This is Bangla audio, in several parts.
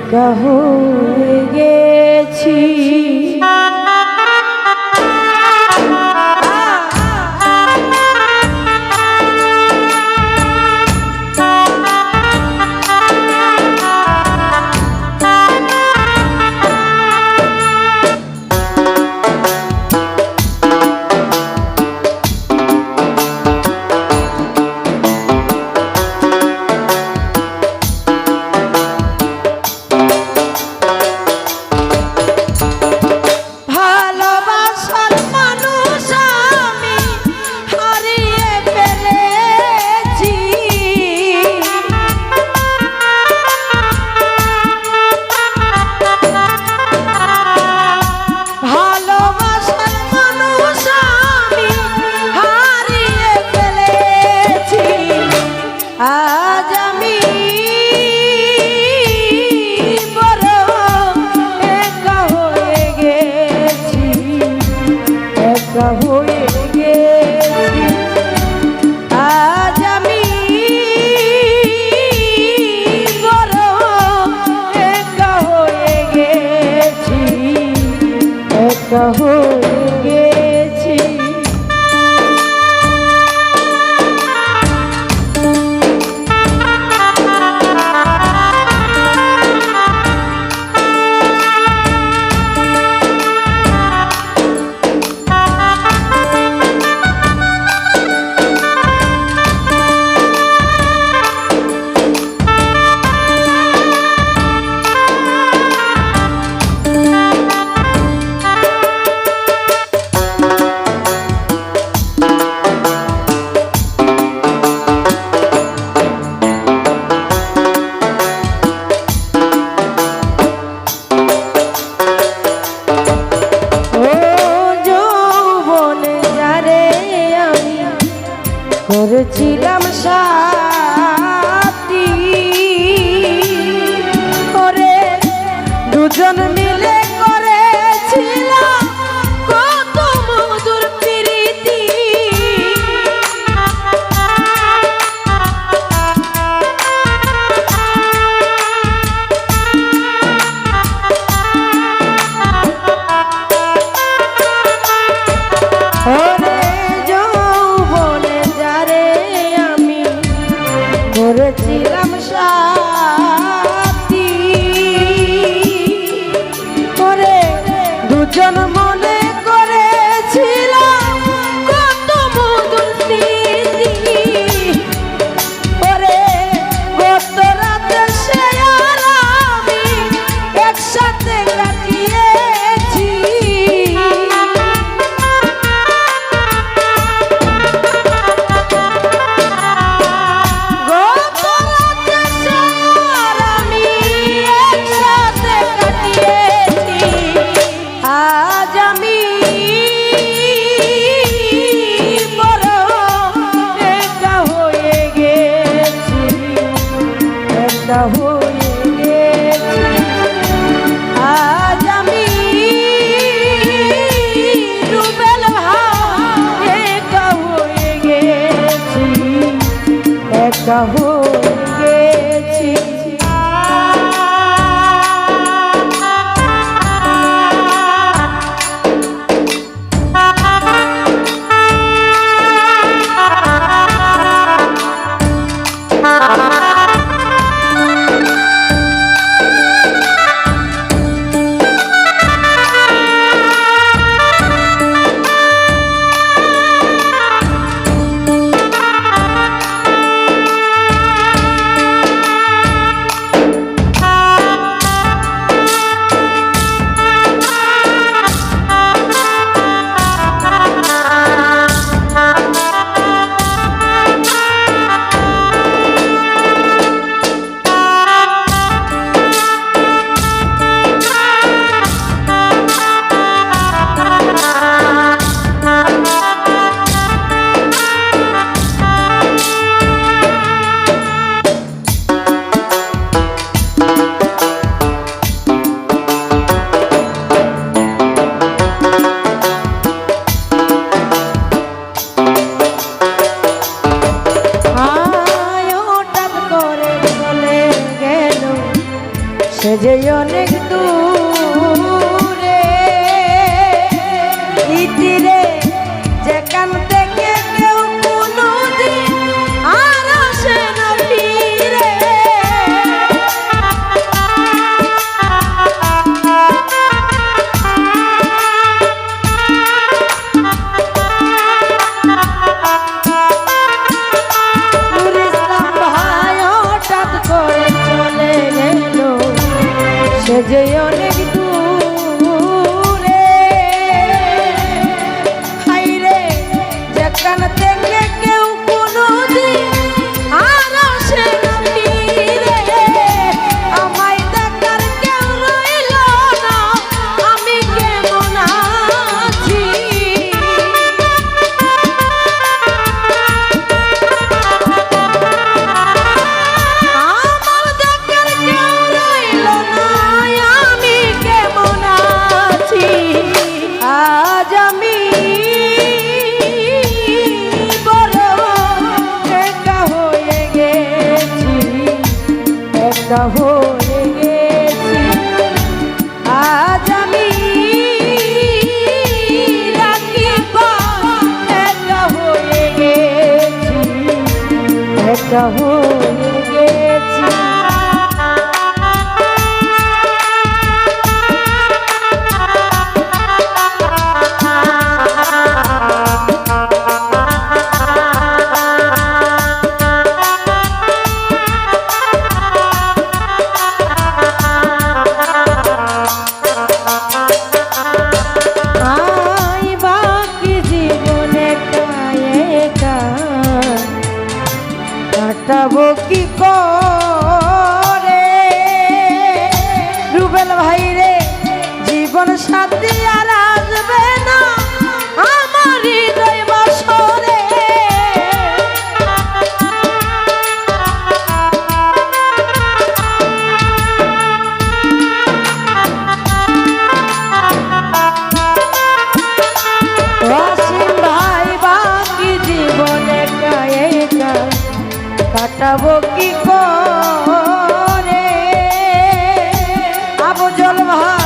একা হয়ে গেছি। আজ আমি বড় একা হয়ে গেছি, একা হয়ে গেছি। আজ আমি বড় একা হয়ে গেছি, একা হয়ে গেছি। করেছিলাম সাথী, করে দুজন মিলে করেছিলাম কত মধুর প্রীতি। করেছিলাম সাথী, করে দুজন মনে করেছিলাম কত মধুর স্মৃতি। করে গত রাতে সে আর আমি একসাথে কাটিয়েছি। আজ আমি রুবেল ভাই একা হয়ে গেছি, একা হয়ে গেছি। সে যে অনেক দূরে ইতিরে যেখান থেকে কেউ কোনোদিন আর আসে না ফিরে। নুর ইসলাম ভাই হঠাৎ করে চলে গেল, সে যে অনেক দূরে হাইরে যেখান থেকে কেউ কোনোদিন আর আসে না ফিরে। আমায় দেখার কেউ রইল না, আমি কেমন আছি। আমার দেখার কেউ রইল না, আমি কেমন আছি। আজ আমি বড় একা হয়ে গেছি, একা হয়ে গেছি। আজ আমি রাখিব একা হয়ে গেছি, একা হয়ে গেছি। আই বাকি জীবনে একা কাটাবো কি করে। রুবেল ভাই রে জীবন সাথী আর আসবে না আমার হৃদয় বাসরে। ওয়াসিম ভাই বাকি জীবনে একা কাটাবো কি করে। আবুজল ভাই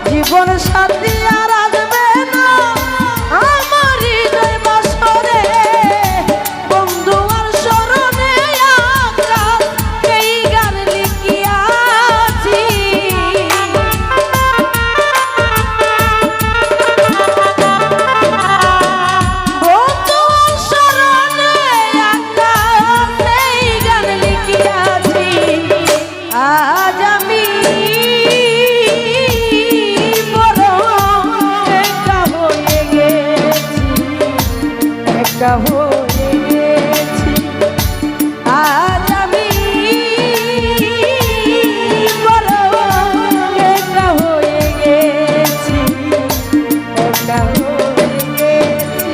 জীবন সাথী আর আসবে না আমার হৃদয় বাসরে। বন্ধু আর স্মরণে আকাশ এই গান লিখিয়াছি। বন্ধু আর স্মরণে আকাশ এই গান লিখিয়াছি। আজ আমি বড় একা হয়ে গেছি, একা হয়ে গেছি। আজ আমি বড় একা হয়ে গেছি, একা হয়ে গেছি।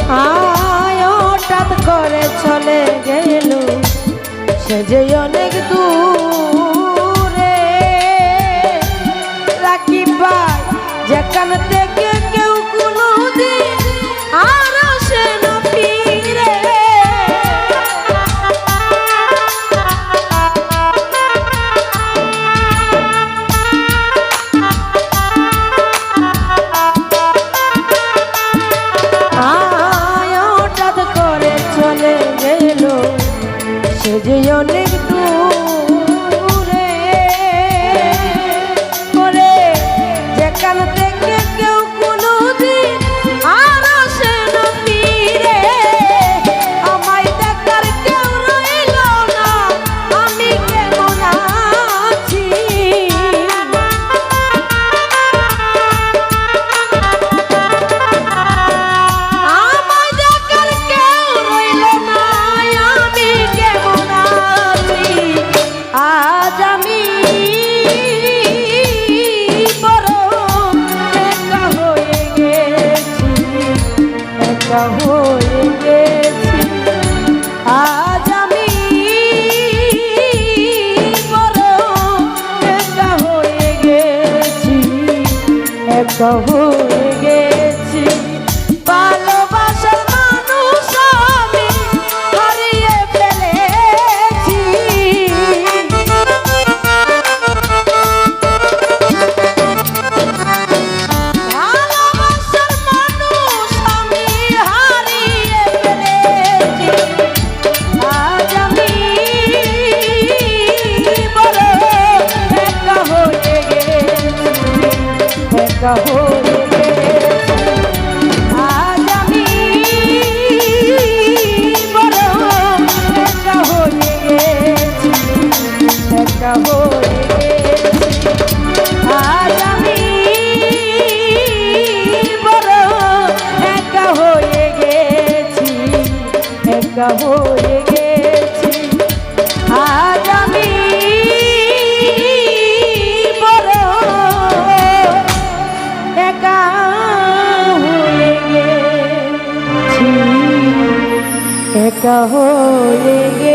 আয় হঠাৎ করে চলে গেল, সে যে অনেক দূরে। রাকিব ভাই যেখান থেকে কেউ কোনোদিন আর আসে না ফিরে। আয় হঠাৎ করে চলে গেল, সে যে অনেক দূরে করে যেখান থেকে কেউ কোনোদিন আর আসে না ফিরে। আমায় দেখার কেউ রইল না, আমি কেমন আছি। আমায় দেখার কেউ রইল না, আমি কেমন আছি। আজ আমি বড় একা হয়ে গেছি, একা হয়ে গেছি। আজ আমি হয়ে